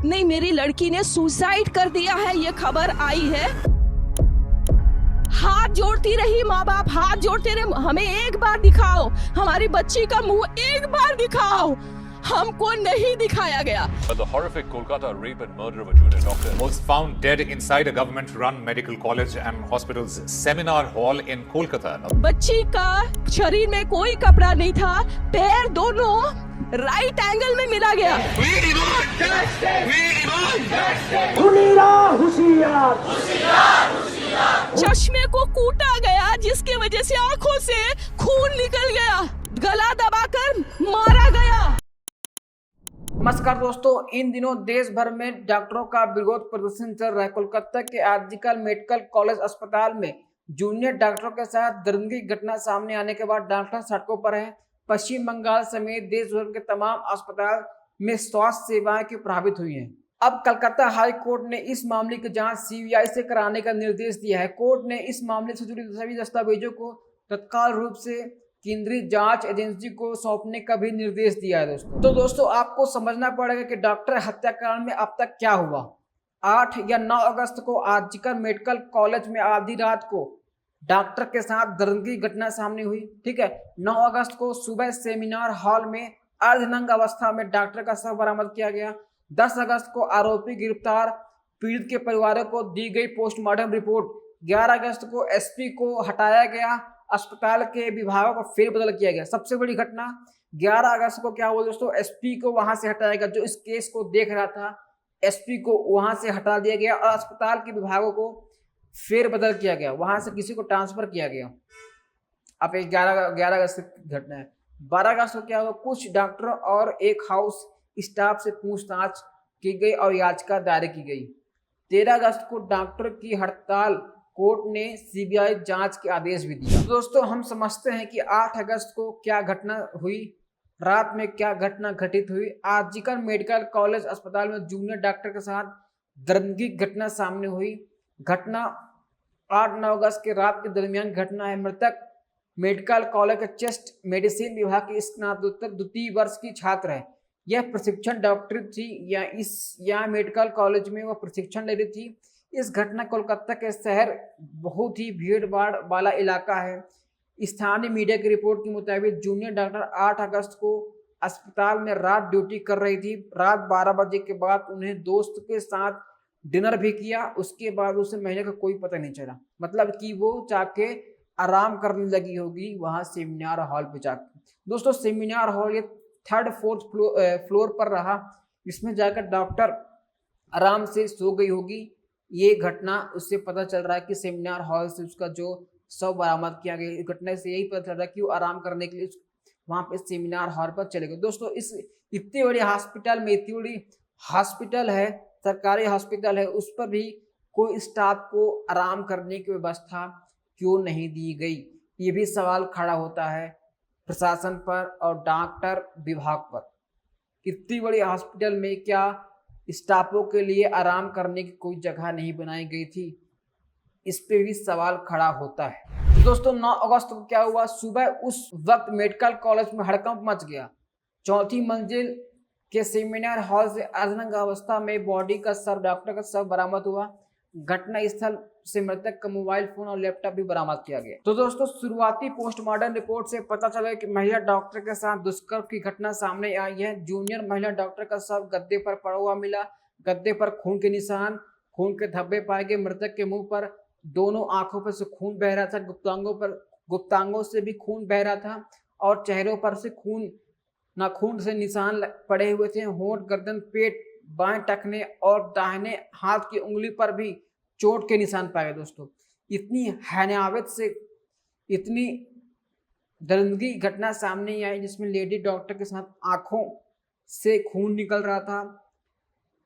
नहीं, मेरी लड़की ने सुसाइड कर दिया है, ये खबर आई है। हाथ जोड़ती रही माँ बाप, हाथ जोड़ते रहे, हमें एक बार दिखाओ, हमारी बच्ची का मुंह एक बार दिखाओ। हमको नहीं दिखाया गया। But the horrific Kolkata rape and murder of a junior doctor was found dead inside a government-run medical college and hospital's seminar hall in Kolkata. बच्ची का शरीर में कोई कपड़ा नहीं था, पैर दोनों राइट एंगल में मिला गया। चश्मे को कूटा गया, जिसकी वजह से आंखों से खून निकल गया, गला दबाकर मारा गया। नमस्कार दोस्तों, इन दिनों देश भर में डॉक्टरों का विरोध प्रदर्शन चल रहा है। कोलकाता के आरजीकर मेडिकल कॉलेज अस्पताल में जूनियर डॉक्टरों के साथ दर्दनाक घटना सामने आने के बाद डॉक्टर सड़कों पर हैं। पश्चिम बंगाल समेत देश भर के तमाम अस्पताल में स्वास्थ्य सेवाएं की प्रभावित हुई हैं। अब कलकत्ता हाई कोर्ट ने इस मामले की जांच सीबीआई से कराने का निर्देश दिया है। कोर्ट ने इस मामले से जुड़ी सभी दस्तावेजों को तत्काल रूप से केंद्रीय जांच एजेंसी को सौंपने का भी निर्देश दिया है। दोस्तों आपको समझना पड़ेगा कि डॉक्टर हत्याकांड में अब तक क्या हुआ। 8 या 9 अगस्त को आरजीकर मेडिकल कॉलेज में आधी रात को डॉक्टर के साथ दर्दनाक घटना सामने हुई। ठीक है, 9 अगस्त को सुबह सेमिनार हॉल में अर्धनग्न अवस्था में डॉक्टर का शव बरामद किया गया। 10 अगस्त को आरोपी गिरफ्तार, पीड़ित के परिवारों को दी गई पोस्टमार्टम रिपोर्ट। 11 अगस्त को एसपी को हटाया गया, अस्पताल के विभागों को फेरबदल किया गया। सबसे बड़ी घटना 11 अगस्त को क्या हुआ दोस्तों, एसपी को वहां से हटाया गया। जो इस केस को देख रहा था, एसपी को वहां से हटा दिया गया और अस्पताल के विभागों को फेरबदल किया गया, वहां से किसी को ट्रांसफर किया गया। अब 11 अगस्त की घटना है। 12 अगस्त को क्या हुआ, कुछ डॉक्टरों और एक हाउस स्टाफ से पूछताछ की गई और याचिका दायर की गई। 13 अगस्त को डॉक्टर की हड़ताल, कोर्ट ने सीबीआई जांच के आदेश भी दिया। दोस्तों हम समझते हैं कि 8 अगस्त को क्या घटना हुई, रात में क्या घटना घटित हुई। आरजीकर मेडिकल कॉलेज अस्पताल में जूनियर डॉक्टर के साथ दर्दनाक घटना सामने हुई। घटना 8-9 अगस्त के रात के दरमियान घटना है। मृतक मेडिकल कॉलेज के चेस्ट मेडिसिन विभाग की स्नातकोत्तर द्वितीय वर्ष की छात्र है। यह प्रशिक्षण डॉक्टरी थी या मेडिकल कॉलेज में वह प्रशिक्षण ले रही थी। इस घटना कोलकाता के शहर बहुत ही भीड़ भाड़ वाला इलाका है। स्थानीय मीडिया की रिपोर्ट के मुताबिक जूनियर डॉक्टर 8 अगस्त को अस्पताल में रात ड्यूटी कर रही थी। रात 12 बजे के बाद उन्हें दोस्त के साथ डिनर भी किया, उसके बाद उसे महिला का कोई पता नहीं चला। मतलब कि वो जाके आराम करने लगी होगी वहाँ सेमिनार हॉल पे जाकर। दोस्तों सेमिनार हॉल ये 3rd-4th फ्लोर पर रहा, इसमें जाकर डॉक्टर आराम से सो गई होगी। ये घटना उससे पता चल रहा है कि सेमिनार हॉल से उसका जो शव बरामद किया गया, इस घटना से यही पता चल रहा है कि वो आराम करने के लिए वहाँ पे सेमिनार हॉल पर चले गए। दोस्तों इस इतनी बड़ी हॉस्पिटल में, इतनी बड़ी हॉस्पिटल है, सरकारी हॉस्पिटल है, उस पर भी कोई स्टाफ को आराम करने की व्यवस्था क्यों नहीं दी गई, ये भी सवाल खड़ा होता है प्रशासन पर और डॉक्टर विभाग पर। इतनी बड़ी हॉस्पिटल में क्या स्टाफों के लिए आराम करने की कोई जगह नहीं बनाई गई थी, इस पे भी सवाल खड़ा होता है। दोस्तों 9 अगस्त को क्या हुआ, सुबह उस वक्त मेडिकल कॉलेज में हड़कंप मच गया। 4थी मंजिल के सेमिनार हॉल से अर्धनग्न अवस्था में बॉडी का शव, डॉक्टर का शव बरामद हुआ। घटना स्थल से मृतक का मोबाइल फोन और लैपटॉप भी बरामद किया गया। तो दोस्तों शुरुआती पोस्टमार्टम रिपोर्ट से पता चला कि महिला डॉक्टर के साथ दुष्कर्म की घटना सामने आई है। जूनियर महिला डॉक्टर का शव गद्दे पर पड़ा हुआ मिला। गद्दे पर खून के निशान, खून के धब्बे पाए गए। मृतक के मुंह पर, दोनों आंखों पर से खून बह रहा था, गुप्तांगों से भी खून बह रहा था और चेहरों पर से नाखून से निशान पड़े हुए थे। होंठ, गर्दन, पेट, बाएं टखने और दाहिने हाथ की उंगली पर भी चोट के निशान पाए गए। दोस्तों इतनी हैनावत से इतनी दर्दनाक घटना सामने आई जिसमें लेडी डॉक्टर के साथ आंखों से खून निकल रहा था,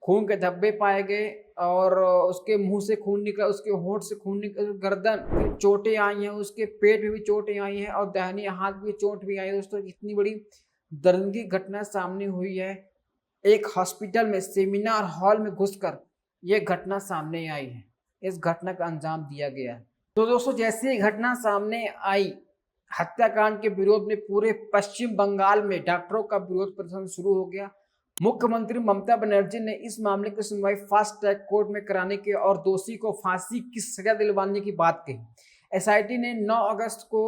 खून के धब्बे पाए गए और उसके मुंह से खून निकला, उसके होंठ से खून निकल, गर्दन चोटें आई हैं, उसके पेट में भी चोटें आई हैं और दाहिने हाथ भी चोट भी आई है। दोस्तों इतनी बड़ी दर्दनाक घटना सामने हुई है। एक हॉस्पिटल में सेमिनार हॉल में घुसकर यह घटना सामने आई है। इस घटना का अंजाम दिया गया है। तो दोस्तों जैसे ही घटना सामने आई, हत्याकांड के विरोध में पूरे पश्चिम बंगाल में डॉक्टरों का विरोध प्रदर्शन शुरू हो गया। मुख्यमंत्री ममता बनर्जी ने इस मामले की सुनवाई फास्ट ट्रैक कोर्ट में कराने की और दोषी को फांसी की सजा दिलवाने की बात कही। एसआईटी ने 9 अगस्त को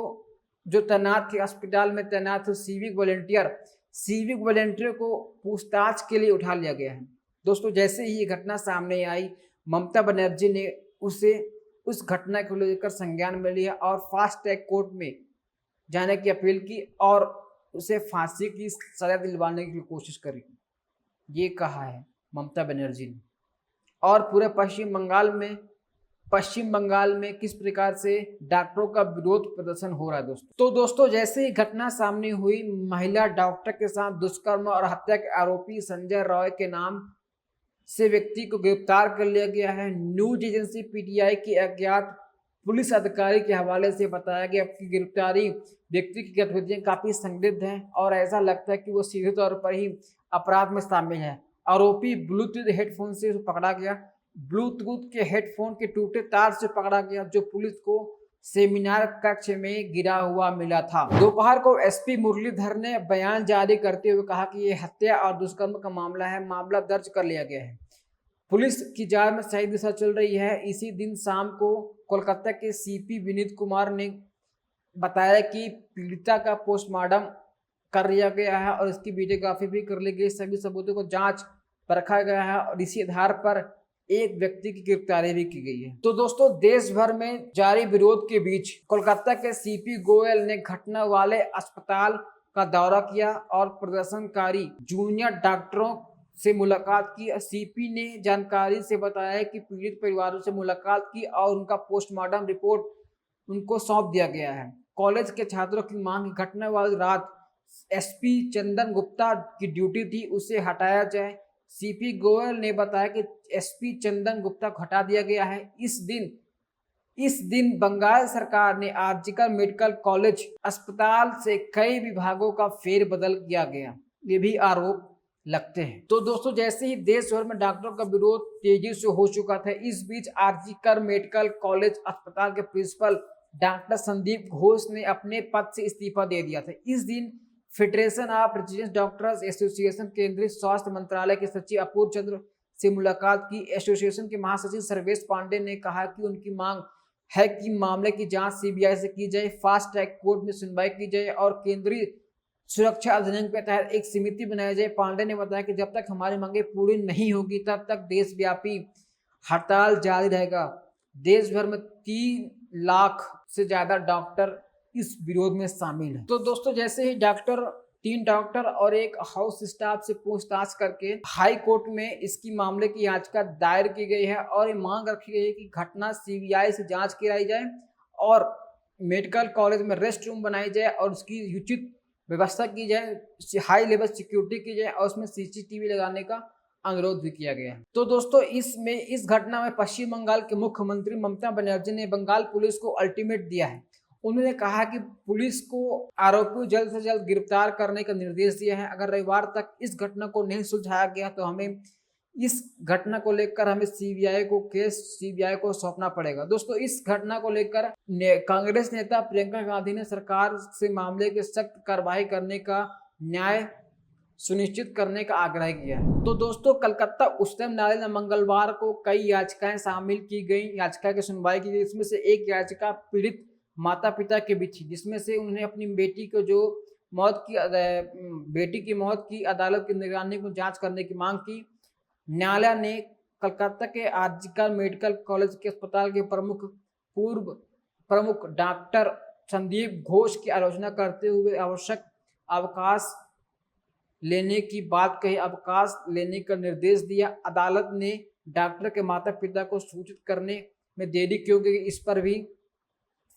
जो तैनात थे अस्पताल में तैनात सिविक वॉलंटियर को पूछताछ के लिए उठा लिया गया है। दोस्तों, जैसे ही ये घटना सामने आई, ममता बनर्जी ने उस घटना को लेकर संज्ञान में लिया और फास्ट ट्रैक कोर्ट में जाने की अपील की और उसे फांसी की सजा दिलवाने की कोशिश करी। ये कहा है ममता बनर्जी ने। और पूरे पश्चिम बंगाल में किस प्रकार से डॉक्टरों का विरोध प्रदर्शन हो रहा है दोस्तों। जैसे ही घटना सामने हुई, महिला डॉक्टर के साथ दुष्कर्म और हत्या के आरोपी संजय रॉय के नाम से व्यक्ति को गिरफ्तार कर लिया गया है। न्यूज एजेंसी पीटीआई के अज्ञात पुलिस अधिकारी के हवाले से बताया गया कि गिरफ्तारी व्यक्ति की गतिविधियां काफी संदिग्ध हैं और ऐसा लगता है कि वो सीधे तौर पर ही अपराध में शामिल है। आरोपी ब्लूटूथ हेडफोन से पकड़ा गया। ब्लूटूथ के हेडफोन के टूटे तार से पकड़ा गया, जो पुलिस को सेमिनार कक्ष में गिरा हुआ मिला था। दोपहर को एसपी मुरलीधर ने बयान जारी करते हुए कहा कि यह हत्या और दुष्कर्म का मामला है, मामला दर्ज कर लिया गया है। पुलिस की जांच में सही दिशा चल रही है। इसी दिन शाम को कोलकाता के सीपी विनीत कुमार ने बताया कि पीड़िता का पोस्टमार्टम कर लिया गया है और इसकी वीडियोग्राफी भी कर ली गई। सभी सबूतों को जांच पर रखा गया है और इसी आधार पर एक व्यक्ति की गिरफ्तारी भी की गई है। तो दोस्तों, देश भर में जारी विरोध के बीच कोलकाता के सीपी गोयल ने घटना वाले अस्पताल का दौरा किया और प्रदर्शनकारी जूनियर डॉक्टरों से मुलाकात की। सीपी ने जानकारी से बताया कि पीड़ित परिवारों से मुलाकात की और उनका पोस्टमार्टम रिपोर्ट उनको सौंप दिया गया है। कॉलेज के छात्रों की मांग, घटना वाली रात एसपी चंदन गुप्ता की ड्यूटी थी, उसे हटाया जाए। सीपी गोयल ने बताया कि एसपी चंदन गुप्ता को हटा दिया गया है। इस दिन बंगाल सरकार ने आरजीकर मेडिकल कॉलेज अस्पताल से कई विभागों का फेरबदल किया गया, ये भी आरोप लगते हैं। तो दोस्तों, जैसे ही देश भर में डॉक्टरों का विरोध तेजी से हो चुका था, इस बीच आरजीकर मेडिकल कॉलेज अस्पताल के प्रिंसिपल डॉक्टर संदीप घोष ने अपने पद से इस्तीफा दे दिया था। इस दिन federation of resident doctors association, केंद्रीय स्वास्थ्य मंत्रालय के सचिव अपूर्व चंद्र से मुलाकात की। एसोसिएशन के महासचिव सर्वेश पांडे ने कहा कि उनकी मांग है कि मामले की जांच सीबीआई से की जाए, फास्ट ट्रैक कोर्ट में सुनवाई की जाए और केंद्रीय सुरक्षा अधिनियम के तहत एक समिति बनाई जाए। पांडे ने बताया कि जब तक हमारी मांगे पूरी नहीं होगी तब तक देशव्यापी हड़ताल जारी रहेगा। देश भर में 3 लाख से ज्यादा डॉक्टर इस विरोध में शामिल है। तो दोस्तों, जैसे ही 3 डॉक्टर और एक हाउस स्टाफ से पूछताछ करके हाई कोर्ट में इसकी मामले की याचिका दायर की गई है और ये मांग रखी गई है कि घटना सीबीआई से जांच कराई जाए और मेडिकल कॉलेज में रेस्ट रूम बनाई जाए और उसकी उचित व्यवस्था की जाए, हाई लेवल सिक्योरिटी की जाए और उसमें सीसीटीवी लगाने का अनुरोध भी किया गया है। तो दोस्तों, इस घटना में पश्चिम बंगाल के मुख्यमंत्री ममता बनर्जी ने बंगाल पुलिस को अल्टीमेट दिया है। उन्होंने कहा कि पुलिस को आरोपी जल्द से जल्द गिरफ्तार करने का निर्देश दिया है। अगर रविवार तक इस घटना को नहीं सुलझाया गया तो हमें इस घटना को लेकर सीबीआई को सौंपना पड़ेगा। दोस्तों, इस घटना को लेकर कांग्रेस नेता प्रियंका गांधी ने सरकार से मामले की सख्त कार्रवाई करने का न्याय सुनिश्चित करने का आग्रह किया है। तो दोस्तों, कलकत्ता उच्चतम न्यायालय में मंगलवार को कई याचिकाएं शामिल की गई, याचिका की सुनवाई की गई। इसमें से एक याचिका पीड़ित माता पिता के बीच थी, जिसमें से उन्हें अपनी बेटी की मौत की अदालत की निगरानी को जांच करने की मांग की। न्यायालय ने कलकत्ता के आरजीकर मेडिकल कॉलेज के अस्पताल के पूर्व प्रमुख डॉक्टर संदीप घोष की आलोचना करते हुए आवश्यक अवकाश लेने की बात कही, अवकाश लेने का निर्देश दिया। अदालत ने डॉक्टर के माता पिता को सूचित करने में देरी क्यों की, इस पर भी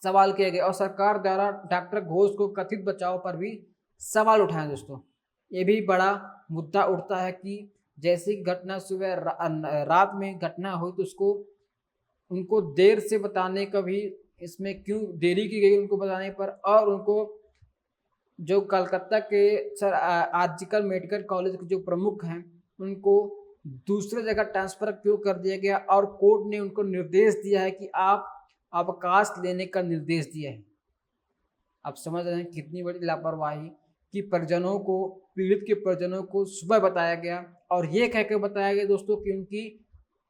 सवाल किया गया और सरकार द्वारा डॉक्टर घोष को कथित बचाव पर भी सवाल उठाए। दोस्तों, ये भी बड़ा मुद्दा उठता है कि जैसी घटना सुबह रात में घटना हुई तो उनको देर से बताने का भी, इसमें क्यों देरी की गई उनको बताने पर, और उनको जो कलकत्ता के आरजीकर मेडिकल कॉलेज के जो प्रमुख हैं उनको दूसरे जगह ट्रांसफर क्यों कर दिया गया और कोर्ट ने उनको निर्देश दिया है कि आप अवकाश लेने का निर्देश दिया है। आप समझ रहे हैं कितनी बड़ी लापरवाही, कि परिजनों को, पीड़ित के परिजनों को सुबह बताया गया और ये कह के बताया गया दोस्तों कि उनकी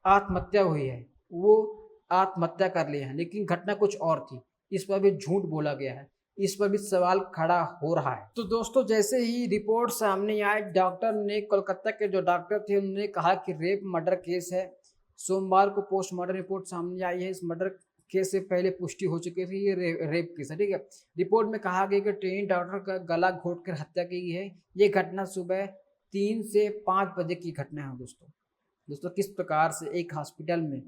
आत्महत्या हुई है, वो आत्महत्या कर लिए हैं, लेकिन घटना कुछ और थी। इस पर भी झूठ बोला गया है, इस पर भी सवाल खड़ा हो रहा है। तो दोस्तों जैसे ही रिपोर्ट सामने आए, डॉक्टर ने, कोलकाता के जो डॉक्टर थे उन्होंने कहा कि रेप मर्डर केस है। सोमवार को पोस्टमार्टम रिपोर्ट सामने आई है। इस मर्डर केस से पहले पुष्टि हो चुकी थी, ये रेप केस है, ठीक है। रिपोर्ट में कहा गया कि ट्रेनी डॉक्टर का गला घोंटकर हत्या की गई है। ये घटना सुबह 3 से 5 बजे की घटना है दोस्तों किस प्रकार से एक हॉस्पिटल में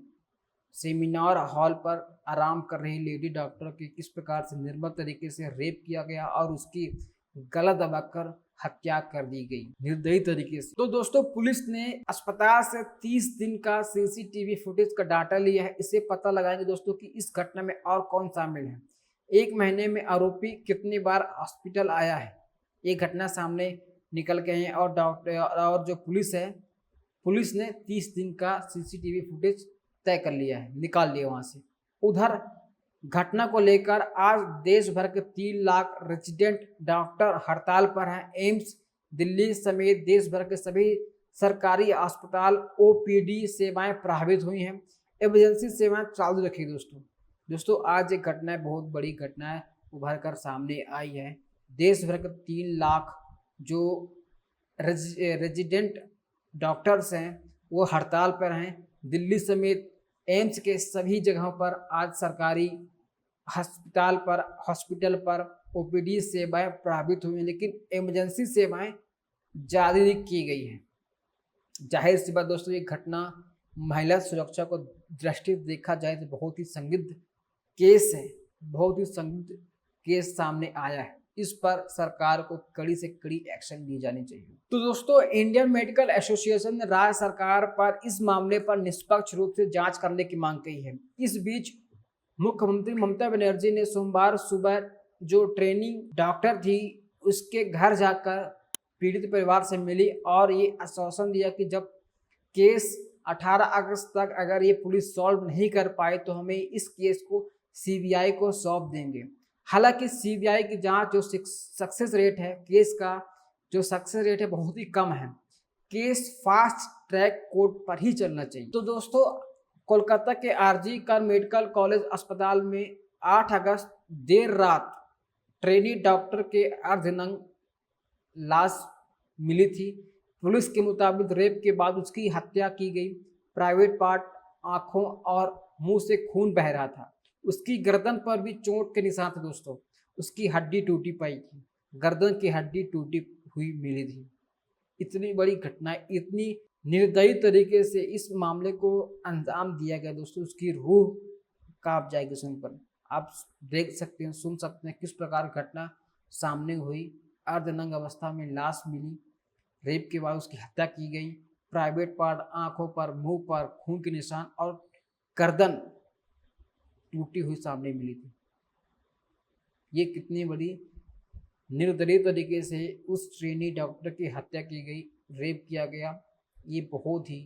सेमिनार हॉल पर आराम कर रही लेडी डॉक्टर की किस प्रकार से निर्मम तरीके से रेप किया गया और उसकी गला दबाकर हत्या कर दी गई निर्दयी तरीके से। तो दोस्तों पुलिस ने अस्पताल से 30 दिन का सीसीटीवी फुटेज का डाटा लिया है। इससे पता लगाएंगे दोस्तों कि इस घटना में और कौन शामिल है, 1 महीने में आरोपी कितनी बार हॉस्पिटल आया है, ये घटना सामने निकल के हैं। और डॉक्टर और जो पुलिस है, पुलिस ने 30 दिन का सीसीटीवी फुटेज तय कर लिया है, निकाल लिया वहाँ से। उधर घटना को लेकर आज देश भर के 3 लाख रेजिडेंट डॉक्टर हड़ताल पर हैं। एम्स दिल्ली समेत देश भर के सभी सरकारी अस्पताल ओपीडी सेवाएं प्रभावित हुई हैं। इमरजेंसी सेवाएं चालू रखी दोस्तों आज एक घटना, बहुत बड़ी घटना है, उभर कर सामने आई है। देश भर के 3 लाख जो रेजिडेंट डॉक्टर्स हैं वो हड़ताल पर हैं। दिल्ली समेत एम्स के सभी जगहों पर आज सरकारी हॉस्पिटल पर ओपीडी सेवाएं प्रभावित हुई हैं, लेकिन इमरजेंसी सेवाएं जारी की गई हैं। जाहिर सी बात दोस्तों, ये घटना महिला सुरक्षा को दृष्टि देखा जाए तो बहुत ही संदिग्ध केस है, बहुत ही संदिग्ध केस सामने आया है। इस पर सरकार को कड़ी से कड़ी एक्शन ली जानी चाहिए। तो दोस्तों इंडियन मेडिकल एसोसिएशन ने राज्य सरकार पर इस मामले पर निष्पक्ष रूप से जांच करने की मांग की है। इस बीच मुख्यमंत्री ममता बनर्जी ने सोमवार सुबह जो ट्रेनिंग डॉक्टर थी उसके घर जाकर पीड़ित परिवार से मिली और ये आश्वासन दिया कि जब केस 18 अगस्त तक अगर ये पुलिस सॉल्व नहीं कर पाए तो हमें इस केस को सीबीआई को सौंप देंगे। हालांकि सीबीआई की जांच जो सक्सेस रेट है, केस का जो सक्सेस रेट है बहुत ही कम है। केस फास्ट ट्रैक कोर्ट पर ही चलना चाहिए। तो दोस्तों कोलकाता के आरजी कर मेडिकल कॉलेज अस्पताल में 8 अगस्त देर रात ट्रेनी डॉक्टर के अर्धनग्न लाश मिली थी। पुलिस के मुताबिक रेप के बाद उसकी हत्या की गई। प्राइवेट पार्ट, आंखों और मुंह से खून बह रहा था। उसकी गर्दन पर भी चोट के निशान थे दोस्तों। उसकी हड्डी टूटी पाई थी, गर्दन की हड्डी टूटी हुई मिली थी। इतनी बड़ी घटना, इतनी निर्दयी तरीके से इस मामले को अंजाम दिया गया दोस्तों, उसकी रूह कांप जाएगी सुनकर। आप देख सकते हैं, सुन सकते हैं किस प्रकार घटना सामने हुई। अर्धनग्न अवस्था में लाश मिली, रेप के बाद उसकी हत्या की गई। प्राइवेट पार्ट, आंखों पर, मुंह पर खून के निशान और गर्दन टूटी हुई सामने मिली थी। ये कितनी बड़ी निर्दयी तरीके से उस ट्रेनी डॉक्टर की हत्या की गई, रेप किया गया। ये बहुत ही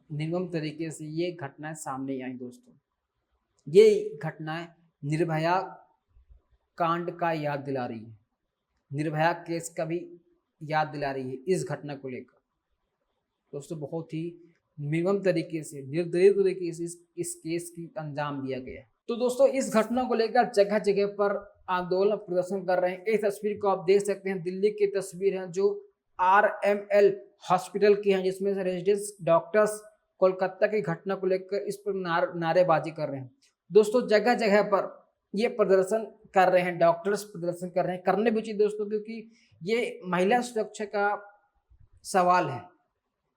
निर्मम तरीके से ये घटनाएं सामने आई दोस्तों। ये घटनाएं निर्भया कांड का याद दिला रही है, निर्भया केस का भी याद दिला रही है। इस घटना को लेकर दोस्तों बहुत ही निर्मम तरीके से, निर्दयी तरीके से इस केस की अंजाम दिया गया है। तो दोस्तों इस घटना को लेकर जगह जगह पर आंदोलन प्रदर्शन कर रहे हैं। इस तस्वीर को आप देख सकते हैं, दिल्ली की तस्वीर है जो RML हॉस्पिटल की है, जिसमें से रेजिडेंस डॉक्टर्स कोलकाता की घटना को लेकर इस पर नारेबाजी कर रहे हैं दोस्तों। जगह जगह पर ये प्रदर्शन कर रहे हैं, डॉक्टर्स प्रदर्शन कर रहे हैं, करने भी चाहिए दोस्तों, क्योंकि ये महिला सुरक्षा का सवाल है।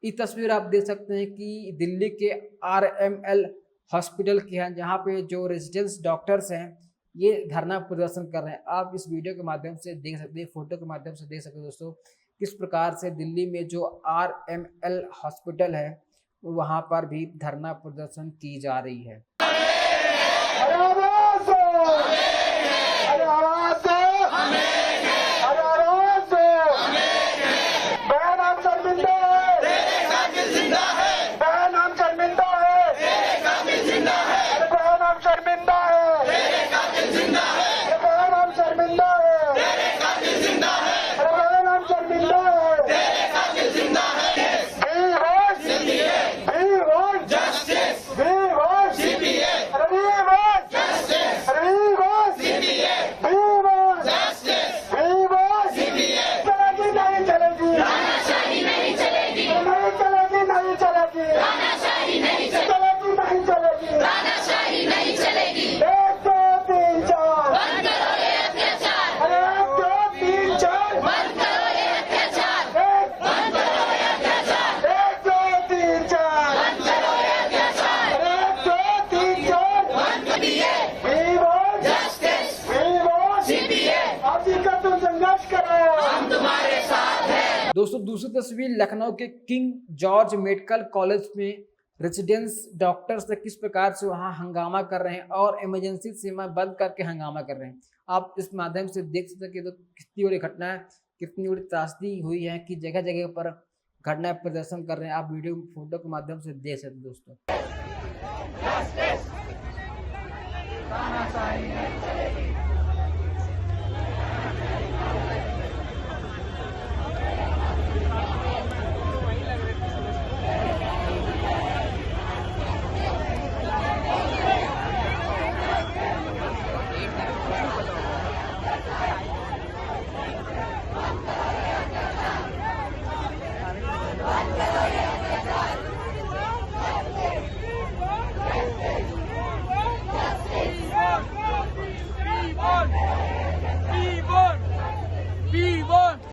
ये तस्वीर आप देख सकते हैं कि दिल्ली के RML हॉस्पिटल की है, जहाँ पे जो रेजिडेंस डॉक्टर्स हैं ये धरना प्रदर्शन कर रहे हैं। आप इस वीडियो के माध्यम से देख सकते हैं, फोटो के माध्यम से देख सकते हैं दोस्तों, किस प्रकार से दिल्ली में जो RML हॉस्पिटल है वहाँ पर भी धरना प्रदर्शन की जा रही है। शर्मिंदा है। दोस्तों दूसरी तस्वीर लखनऊ के किंग जॉर्ज मेडिकल कॉलेज में रेजिडेंस डॉक्टर्स से किस प्रकार से वहाँ हंगामा कर रहे हैं और इमरजेंसी सेवा बंद करके हंगामा कर रहे हैं। आप इस माध्यम से देख सकते हैं कि तो कितनी बड़ी घटना है, कितनी बड़ी त्रासदी हुई है कि जगह जगह पर घटना प्रदर्शन कर रहे हैं। आप वीडियो फोटो के माध्यम से देख सकते हैं दोस्तों।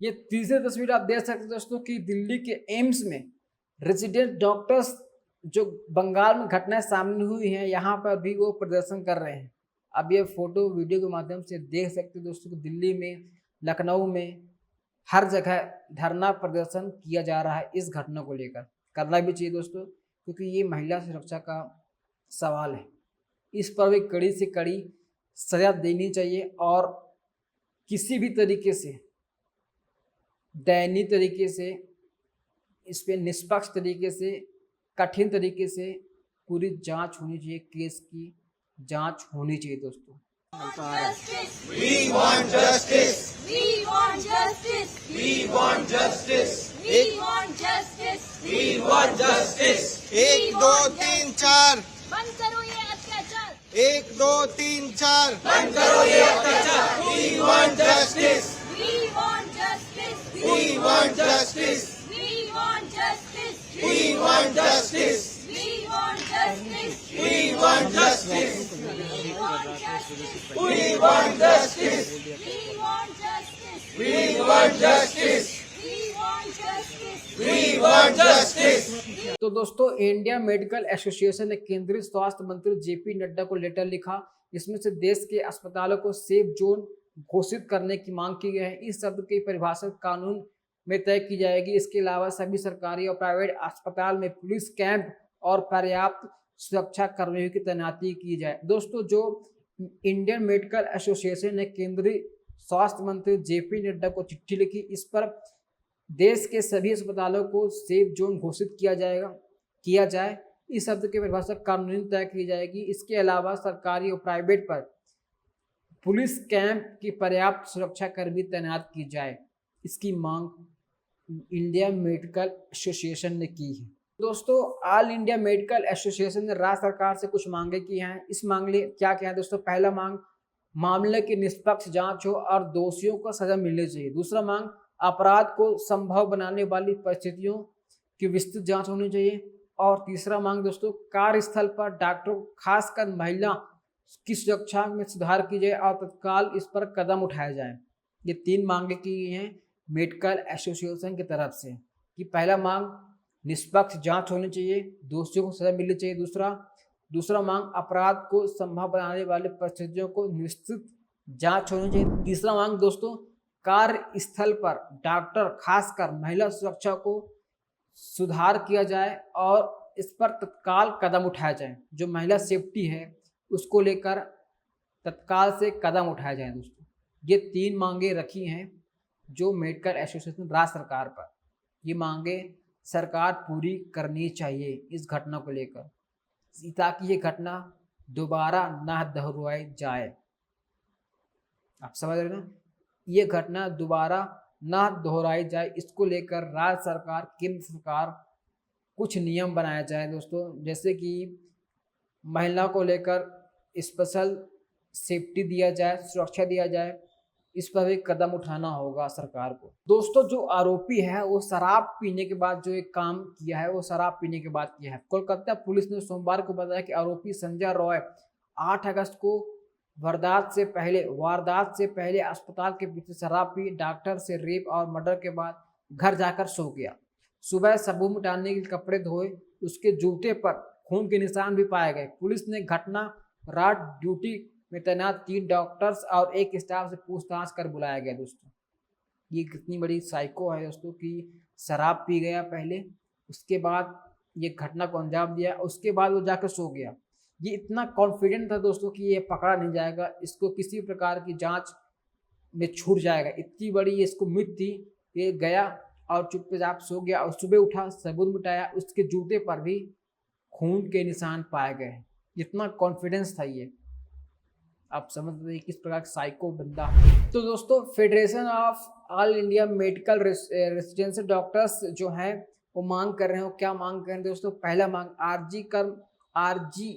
ये तीसरी तस्वीर आप देख सकते हैं दोस्तों कि दिल्ली के एम्स में रेजिडेंट डॉक्टर्स जो बंगाल में घटनाएं सामने हुई हैं यहाँ पर भी वो प्रदर्शन कर रहे हैं। अब ये फोटो वीडियो के माध्यम से देख सकते हैं दोस्तों कि दिल्ली में, लखनऊ में हर जगह धरना प्रदर्शन किया जा रहा है इस घटना को लेकर। करना भी चाहिए दोस्तों, क्योंकि ये महिला सुरक्षा का सवाल है। इस पर भी कड़ी से कड़ी सजा देनी चाहिए और किसी भी तरीके से दयनीय तरीके से इस पे निष्पक्ष तरीके से, कठिन तरीके से पूरी जांच होनी चाहिए, केस की जांच होनी चाहिए दोस्तों। We want justice. We want justice. We want justice. We want justice. We want justice. 1 2 3 4 बंद करो ये अत्याचार। 1 2 3 4 बंद करो ये अत्याचार। We want justice. We want justice. We want justice. We want justice. We want justice. We want justice. We want justice. We want justice. We want justice. We want justice. We want justice. We want justice. We want justice. तो दोस्तों India medical association ने केंद्रीय स्वास्थ्य मंत्री JP Nadda को letter लिखा। इसमें से देश के अस्पतालों को सेफ जोन घोषित करने की मांग की गई है। इस शब्द की परिभाषा कानून में तय की जाएगी। इसके अलावा सभी सरकारी और प्राइवेट अस्पताल में पुलिस कैंप और पर्याप्त सुरक्षा कर्मियों की तैनाती की जाए। दोस्तों जो इंडियन मेडिकल एसोसिएशन ने केंद्रीय स्वास्थ्य मंत्री जेपी नड्डा को चिट्ठी लिखी, इस पर देश के सभी अस्पतालों को सेफ जोन घोषित किया जाए। इस शब्द की परिभाषा कानूनी तय की जाएगी। इसके अलावा सरकारी और प्राइवेट पर पुलिस कैंप की पर्याप्त सुरक्षा कर्मी तैनात की जाए। इसकी मांग इंडिया मेडिकल एसोसिएशन ने की है। दोस्तों ऑल इंडिया मेडिकल एसोसिएशन ने राज्य सरकार से कुछ मांगे की हैं। इस मामले क्या क्या है दोस्तों? पहला मांग, मामले की निष्पक्ष जांच हो और दोषियों को सजा मिलनी चाहिए। दूसरा मांग, अपराध को संभव बनाने वाली परिस्थितियों की विस्तृत जांच होनी चाहिए। और तीसरा मांग दोस्तों, कार्यस्थल पर डॉक्टरों खासकर महिला की सुरक्षा में सुधार की जाए और तत्काल इस पर कदम उठाए जाए। ये 3 मांगे की गई हैं मेडिकल एसोसिएशन की तरफ से कि पहला मांग निष्पक्ष जांच होनी चाहिए, दोषियों को सजा मिलनी चाहिए। दूसरा मांग, अपराध को संभव बनाने वाली परिस्थितियों को विस्तृत जांच होनी चाहिए। तीसरा मांग दोस्तों, कार्यस्थल पर डॉक्टर खासकर महिला सुरक्षा को सुधार किया जाए और इस पर तत्काल कदम उठाया जाए। जो महिला सेफ्टी है उसको लेकर तत्काल से कदम उठाए जाए। दोस्तों ये 3 मांगे रखी हैं जो मेडिकल एसोसिएशन राज्य सरकार पर, ये मांगे सरकार पूरी करनी चाहिए इस घटना को लेकर, ताकि ये घटना दोबारा ना दोहराई जाए। आप समझ रहे ना, ये घटना दोबारा ना दोहराई जाए, इसको लेकर राज्य सरकार, केंद्र सरकार कुछ नियम बनाया जाए दोस्तों। जैसे कि महिला को लेकर स्पेशल सेफ्टी दिया जाए, सुरक्षा दिया जाए, इस पर भी कदम उठाना होगा सरकार को। दोस्तों जो आरोपी है वो शराब पीने के बाद जो एक काम किया है वो शराब पीने के बाद किया है। कोलकाता पुलिस ने सोमवार को बताया कि आरोपी संजय रॉय 8 अगस्त को वारदात से पहले अस्पताल के पीछे शराब पी डॉक्टर से रेप और मर्डर के बाद घर जाकर सो गया। सुबह सबूत मिटाने के कपड़े धोए, उसके जूते पर खून के निशान भी पाए गए। पुलिस ने घटना रात ड्यूटी में तैनात 3 डॉक्टर्स और 1 स्टाफ से पूछताछ कर बुलाया गया। दोस्तों ये कितनी बड़ी साइको है दोस्तों कि शराब पी गया पहले, उसके बाद ये घटना को अंजाम दिया, उसके बाद वो जाकर सो गया। ये इतना कॉन्फिडेंट था दोस्तों कि ये पकड़ा नहीं जाएगा, इसको किसी प्रकार की जांच में छूट जाएगा, इतनी बड़ी ये इसको मिथ थी। ये गया और चुपचाप सो गया और सुबह उठा, सबूत मिटाया, उसके जूते पर भी खून के निशान पाए गए। इतना कॉन्फिडेंस था ये, आप समझ सकते हैं किस प्रकार साइको बंदा। तो दोस्तों federation of all India medical residential doctors जो हैं वो मांग कर रहे हो। क्या मांग कर रहे हैं दोस्तों? पहला मांग, आरजी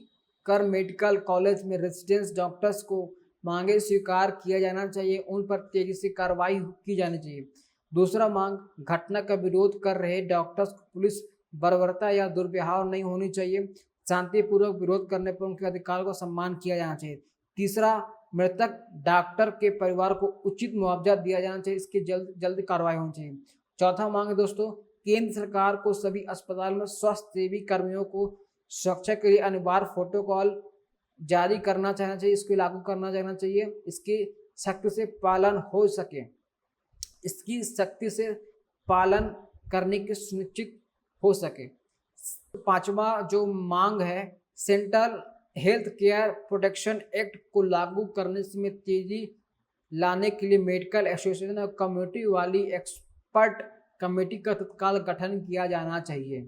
कर मेडिकल कॉलेज में रेसिडेंस डॉक्टर्स को मांगे स्वीकार किया जाना चाहिए, उन पर तेजी से कार्रवाई की जानी चाहिए। दूसरा मांग, घटना का विरोध कर रहे डॉक्टर्स को पुलिस बर्बरता या दुर्व्यवहार नहीं होनी चाहिए, शांतिपूर्वक विरोध करने पर उनके अधिकार को सम्मान किया जाना चाहिए। तीसरा, मृतक डॉक्टर के परिवार को उचित मुआवजा दिया जाना चाहिए, इसकी जल्द कार्रवाई होनी चाहिए। चौथा मांग है दोस्तों, केंद्र सरकार को सभी अस्पताल में स्वास्थ्य सेवी कर्मियों को सुरक्षा के लिए अनिवार्य प्रोटोकॉल जारी करना चाहना चाहिए, इसको लागू करना जाना चाहिए, इसकी सख्ती से पालन हो सके, इसकी सख्ती से पालन करने की सुनिश्चित हो सके। पांचवा जो मांग है, central health care protection act को लागू करने में तेजी लाने के लिए मेडिकल एसोसिएशन और कम्युनिटी वाली एक्सपर्ट कमेटी का तत्काल गठन किया जाना चाहिए।